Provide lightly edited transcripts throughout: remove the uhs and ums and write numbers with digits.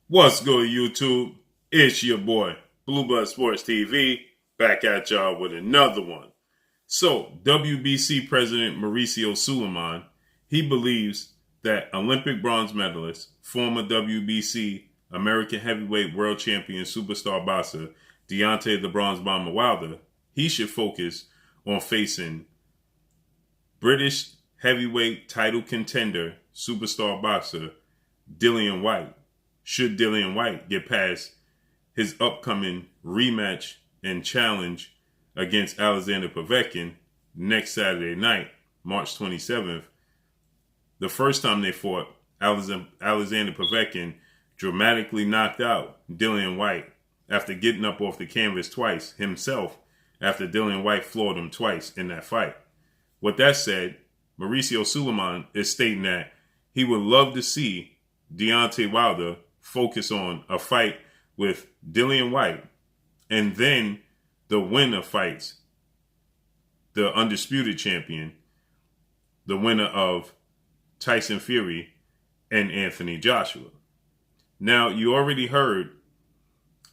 What's good, YouTube? It's your boy, Blue Blood Sports TV, back at y'all with another one. So, WBC President Mauricio Sulaiman, he believes that Olympic bronze medalist, former WBC American Heavyweight World Champion superstar boxer Deontay the Bronze Bomber Wilder, he should focus on facing British heavyweight title contender superstar boxer Dillian Whyte, should Dillian Whyte get past his upcoming rematch and challenge against Alexander Povetkin next Saturday night, March 27th. The first time they fought, Alexander Povetkin dramatically knocked out Dillian Whyte after getting up off the canvas twice himself, after Dillian Whyte floored him twice in that fight. With that said, Mauricio Sulaiman is stating that he would love to see Deontay Wilder focus on a fight with Dillian Whyte, and then the winner fights the undisputed champion, the winner of Tyson Fury and Anthony Joshua. Now, you already heard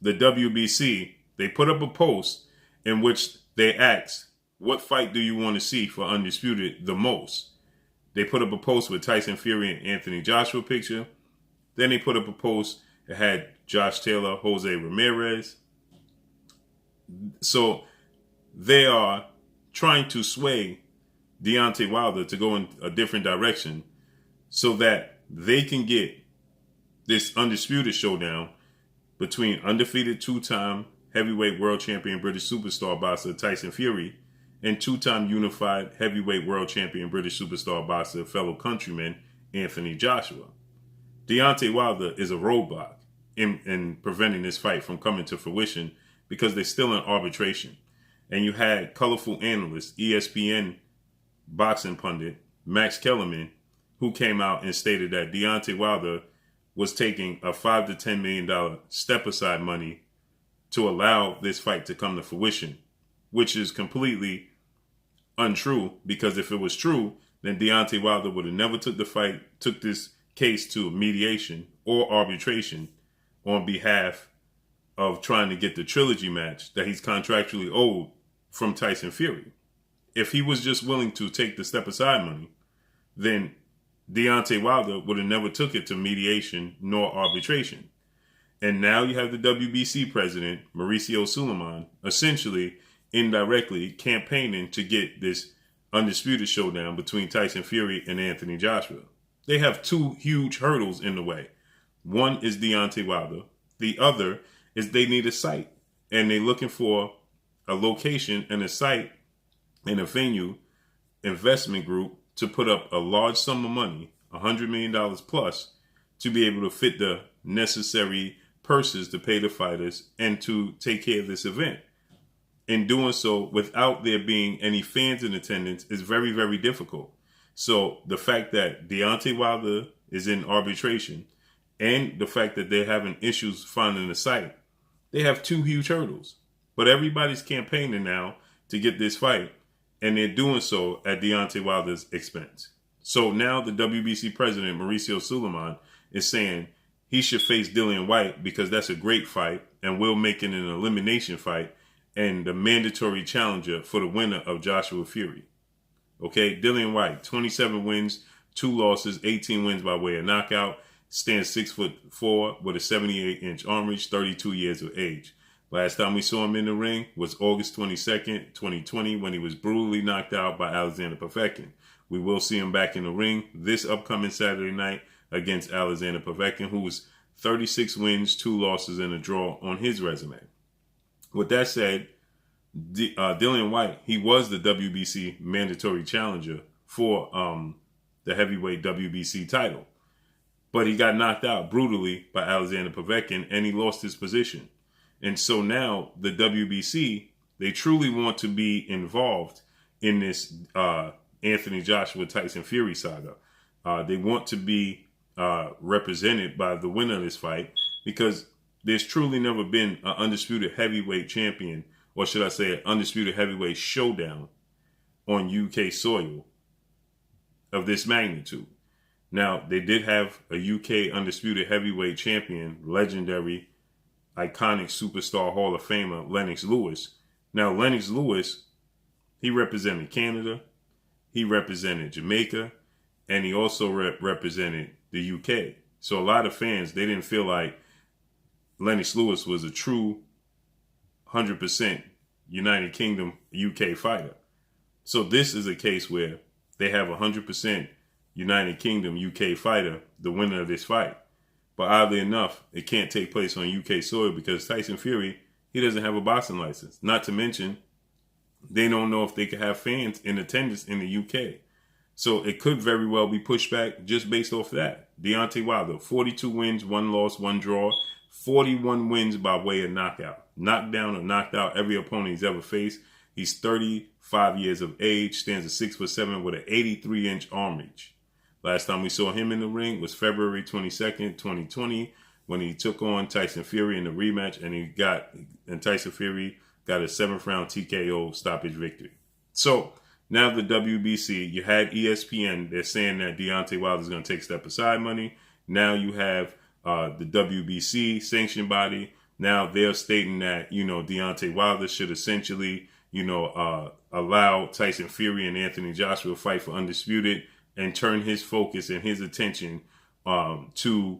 the WBC, they put up a post in which they asked, what fight do you want to see for undisputed the most? They put up a post with Tyson Fury and Anthony Joshua picture. Then they put up a post that had Josh Taylor, Jose Ramirez. So they are trying to sway Deontay Wilder to go in a different direction so that they can get this undisputed showdown between undefeated two-time heavyweight world champion British superstar boxer Tyson Fury and two-time unified heavyweight world champion British superstar boxer fellow countryman Anthony Joshua. Deontay Wilder is a roadblock in preventing this fight from coming to fruition because they're still in arbitration. And you had colorful analyst, ESPN boxing pundit, Max Kellerman, who came out and stated that Deontay Wilder was taking a $5 to $10 million step-aside money to allow this fight to come to fruition, which is completely untrue, because if it was true, then Deontay Wilder would have never took this case to mediation or arbitration on behalf of trying to get the trilogy match that he's contractually owed from Tyson Fury. If he was just willing to take the step-aside money, then Deontay Wilder would have never took it to mediation nor arbitration. And now you have the WBC president, Mauricio Sulaiman, essentially indirectly campaigning to get this undisputed showdown between Tyson Fury and Anthony Joshua. They have two huge hurdles in the way. One is Deontay Wilder. The other is they need a site. And they're looking for a location and a site and a venue investment group to put up a large sum of money, $100 million plus, to be able to fit the necessary purses to pay the fighters and to take care of this event. In doing so, without there being any fans in attendance, is very, very difficult. So the fact that Deontay Wilder is in arbitration and the fact that they're having issues finding a site, they have two huge hurdles. But everybody's campaigning now to get this fight, and they're doing so at Deontay Wilder's expense. So now the WBC president, Mauricio Sulaiman, is saying he should face Dillian Whyte because that's a great fight and will make it an elimination fight and the mandatory challenger for the winner of Joshua Fury. Okay, Dillian Whyte, 27 wins, 2 losses, 18 wins by way of knockout, stands 6'4" with a 78-inch arm reach, 32 years of age. Last time we saw him in the ring was August 22nd, 2020, when he was brutally knocked out by Alexander Povetkin. We will see him back in the ring this upcoming Saturday night against Alexander Povetkin, who was 36 wins, 2 losses, and a draw on his resume. With that said, Dillian Whyte, he was the WBC mandatory challenger for the heavyweight WBC title. But he got knocked out brutally by Alexander Povetkin, and he lost his position. And so now the WBC, they truly want to be involved in this Anthony Joshua Tyson Fury saga. They want to be represented by the winner of this fight, because there's truly never been an undisputed heavyweight champion, or should I say an undisputed heavyweight showdown on UK soil of this magnitude. Now, they did have a UK undisputed heavyweight champion, legendary, iconic superstar Hall of Famer, Lennox Lewis. Now, Lennox Lewis, he represented Canada, he represented Jamaica, and he also represented the UK. So a lot of fans, they didn't feel like Lennox Lewis was a true 100% United Kingdom UK fighter. So this is a case where they have a 100% United Kingdom UK fighter, the winner of this fight. But oddly enough, it can't take place on UK soil because Tyson Fury, he doesn't have a boxing license. Not to mention, they don't know if they could have fans in attendance in the UK. So it could very well be pushed back just based off that. Deontay Wilder, 42 wins, 1 loss, 1 draw, 41 wins by way of knockout. Knocked down or knocked out every opponent he's ever faced. He's 35 years of age, stands at 6'7" with an 83-inch arm reach. Last time we saw him in the ring was February 22nd, 2020, when he took on Tyson Fury in the rematch, and Tyson Fury got a 7th round TKO stoppage victory. So now the WBC, you had ESPN, they're saying that Deontay Wilder is going to take step aside money. Now you have the WBC sanctioned body. Now they're stating that, Deontay Wilder should essentially, allow Tyson Fury and Anthony Joshua fight for undisputed and turn his focus and his attention to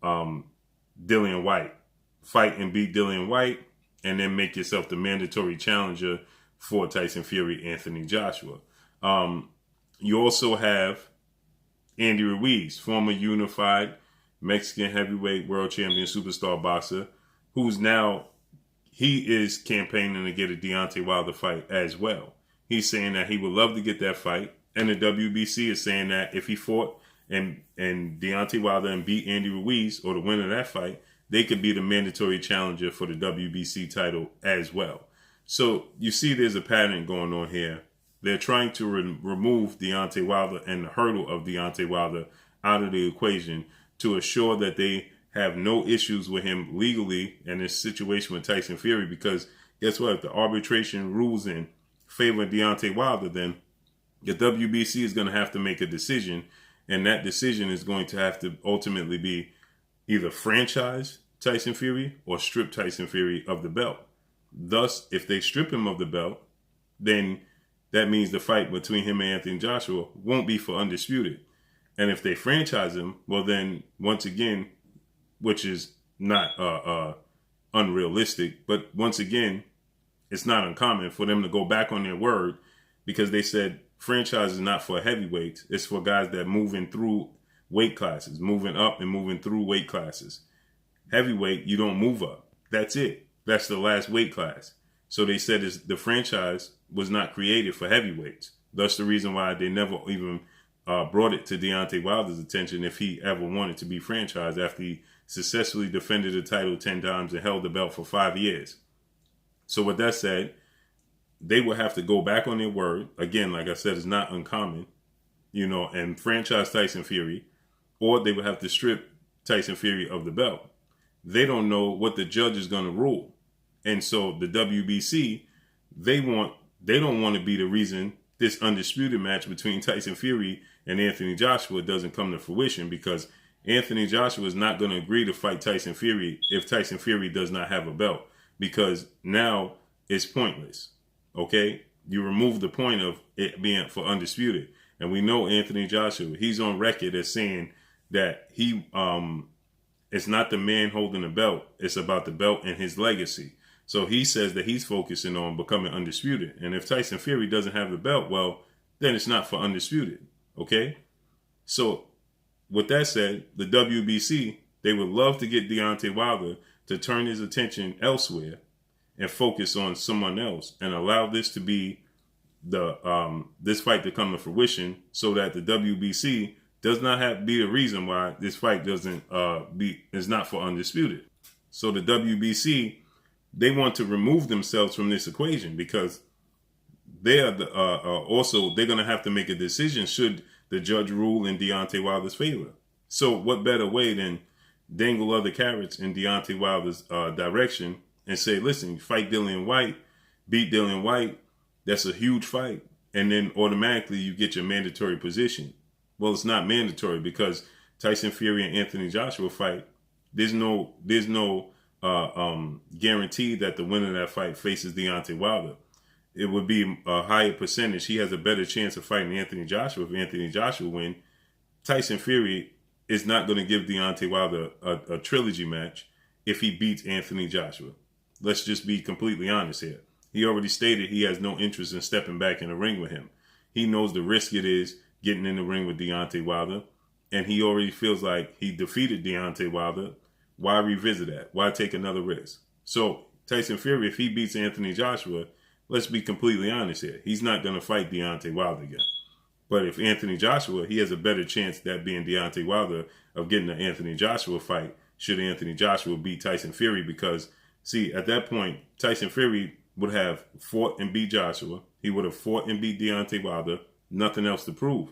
Dillian Whyte. Fight and beat Dillian Whyte, and then make yourself the mandatory challenger for Tyson Fury, Anthony Joshua. You also have Andy Ruiz, former unified Mexican heavyweight world champion superstar boxer, who's now, he is campaigning to get a Deontay Wilder fight as well. He's saying that he would love to get that fight. And the WBC is saying that if he fought and Deontay Wilder and beat Andy Ruiz, or the winner of that fight, they could be the mandatory challenger for the WBC title as well. So you see there's a pattern going on here. They're trying to remove Deontay Wilder and the hurdle of Deontay Wilder out of the equation to assure that they have no issues with him legally in this situation with Tyson Fury. Because guess what? If the arbitration rules in favor of Deontay Wilder, then the WBC is going to have to make a decision, and that decision is going to have to ultimately be either franchise Tyson Fury or strip Tyson Fury of the belt. Thus, if they strip him of the belt, then that means the fight between him and Anthony Joshua won't be for undisputed. And if they franchise him, well then, once again, which is not unrealistic, but once again, it's not uncommon for them to go back on their word, because they said franchise is not for heavyweights. It's for guys that moving through weight classes, moving up and moving through weight classes. Heavyweight, you don't move up. That's it. That's the last weight class. So they said the franchise was not created for heavyweights. That's the reason why they never even brought it to Deontay Wilder's attention if he ever wanted to be franchised after he successfully defended the title 10 times and held the belt for 5 years. So with that said, they will have to go back on their word. Again, like I said, it's not uncommon, and franchise Tyson Fury, or they would have to strip Tyson Fury of the belt. They don't know what the judge is going to rule. And so the WBC, they don't want to be the reason this undisputed match between Tyson Fury and Anthony Joshua doesn't come to fruition, because Anthony Joshua is not going to agree to fight Tyson Fury if Tyson Fury does not have a belt, because now it's pointless. Okay? You remove the point of it being for undisputed. And we know Anthony Joshua, he's on record as saying that he it's not the man holding the belt, it's about the belt and his legacy. So he says that he's focusing on becoming undisputed. And if Tyson Fury doesn't have the belt, well, then it's not for undisputed. Okay? So with that said, the WBC, they would love to get Deontay Wilder to turn his attention elsewhere and focus on someone else and allow this to be this fight to come to fruition, so that the WBC does not have to be the reason why this fight is not for undisputed. So the WBC, they want to remove themselves from this equation, because they are they're going to have to make a decision should the judge rule in Deontay Wilder's favor. So what better way than dangle other carrots in Deontay Wilder's direction and say, listen, fight Dillian Whyte, beat Dillian Whyte. That's a huge fight. And then automatically you get your mandatory position. Well, it's not mandatory because Tyson Fury and Anthony Joshua fight. There's no guarantee that the winner of that fight faces Deontay Wilder. It would be a higher percentage. He has a better chance of fighting Anthony Joshua if Anthony Joshua win. Tyson Fury is not going to give Deontay Wilder a trilogy match if he beats Anthony Joshua. Let's just be completely honest here. He already stated he has no interest in stepping back in the ring with him. He knows the risk it is getting in the ring with Deontay Wilder, and he already feels like he defeated Deontay Wilder. Why revisit that? Why take another risk? So Tyson Fury, if he beats Anthony Joshua, let's be completely honest here. He's not going to fight Deontay Wilder again. But if Anthony Joshua, he has a better chance, that being Deontay Wilder, of getting an Anthony Joshua fight should Anthony Joshua beat Tyson Fury. Because, see, at that point, Tyson Fury would have fought and beat Joshua. He would have fought and beat Deontay Wilder. Nothing else to prove.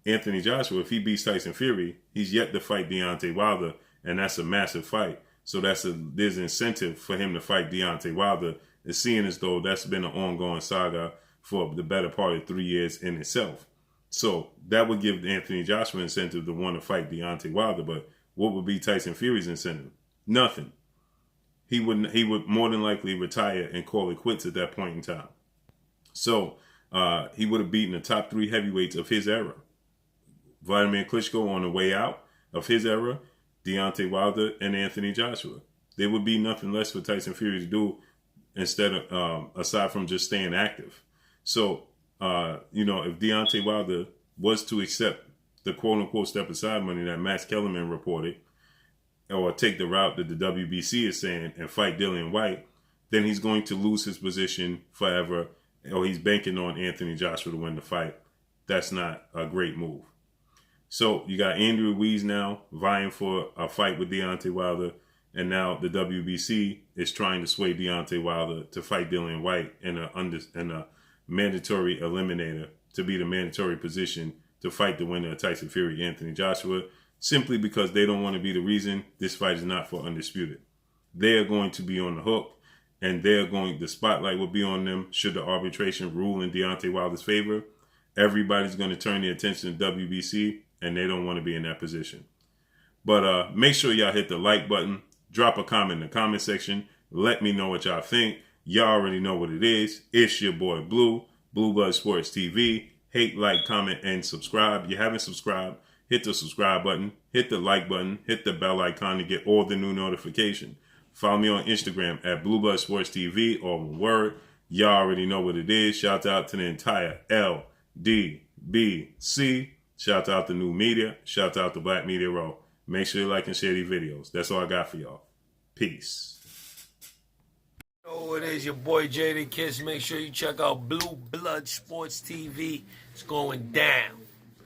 Anthony Joshua, if he beats Tyson Fury, he's yet to fight Deontay Wilder, and that's a massive fight. So there's incentive for him to fight Deontay Wilder. It's seeing as though that's been an ongoing saga for the better part of 3 years in itself. So that would give Anthony Joshua incentive to want to fight Deontay Wilder. But what would be Tyson Fury's incentive? Nothing. He would more than likely retire and call it quits at that point in time. So he would have beaten the top 3 heavyweights of his era. Vladimir Klitschko on the way out of his era, Deontay Wilder, and Anthony Joshua. There would be nothing less for Tyson Fury to do instead of aside from just staying active. So if Deontay Wilder was to accept the quote-unquote step-aside money that Max Kellerman reported, or take the route that the WBC is saying and fight Dillian Whyte, then he's going to lose his position forever, or he's banking on Anthony Joshua to win the fight. That's not a great move. So you got Andrew Ruiz now vying for a fight with Deontay Wilder, and now the WBC is trying to sway Deontay Wilder to fight Dillian Whyte in a mandatory eliminator, to be the mandatory position to fight the winner of Tyson Fury, Anthony Joshua, simply because they don't want to be the reason this fight is not for Undisputed. They're going to be on the hook, and the spotlight will be on them should the arbitration rule in Deontay Wilder's favor. Everybody's going to turn their attention to WBC, and they don't want to be in that position. But make sure y'all hit the like button. Drop a comment in the comment section. Let me know what y'all think. Y'all already know what it is. It's your boy Blue, Blue Blood Sports TV. Hate, like, comment, and subscribe. If you haven't subscribed, hit the subscribe button, hit the like button, hit the bell icon to get all the new notifications. Follow me on Instagram at Blue Blood Sports TV, all one word. Y'all already know what it is. Shout out to the entire LDBC. Shout out to New Media. Shout out to Black Media Row. Make sure you like and share these videos. That's all I got for y'all. Peace. Oh, it is your boy Jada Kiss. Make sure you check out Blue Blood Sports TV. It's going down.